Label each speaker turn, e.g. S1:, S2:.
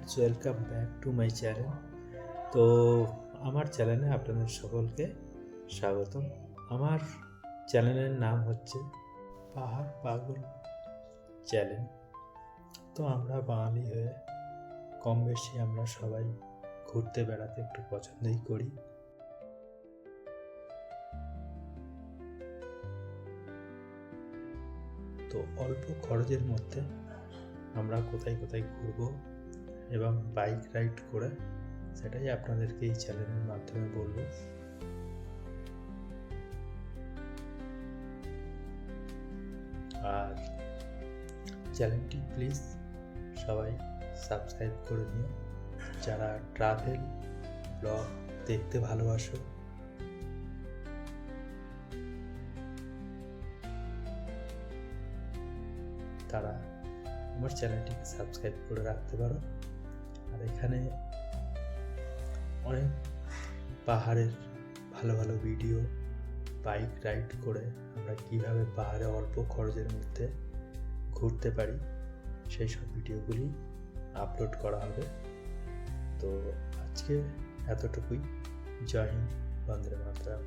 S1: Friends, welcome back to my channel. তো আমার চ্যানেলে আপনাদের সকলকে স্বাগতম। আমার চ্যানেলের নাম হচ্ছে পাহাড় পাগল চ্যানেল। তো আমরা বাঙালি হয়ে কম বেশি আমরা সবাই ঘুরতে বেড়াতে একটু পছন্দই করি। তো অল্প খরচের মধ্যে আমরা কোথায় কোথায় ঘুরবো এবং বাইক রাইড করে সেটাই আপনাদেরকে এই চ্যানেলের মাধ্যমে বলবো। আর চ্যানেলটি প্লিজ সবাই সাবস্ক্রাইব করে নিও, যারা ট্রাভেল ব্লগ দেখতে ভালোবাসো। তারা আমার চ্যানেলটিকে সাবস্ক্রাইব করে রাখতে পারো। আর এখানে অনেক পাহাড়ের ভালো ভালো ভিডিও, বাইক রাইড করে আমরা কীভাবে পাহাড়ে অল্প খরচের মধ্যে ঘুরতে পারি সেই সব ভিডিওগুলি আপলোড করা হবে। তো আজকে এতটুকুই। জয় হিন্দ, বন্দে মাতরম।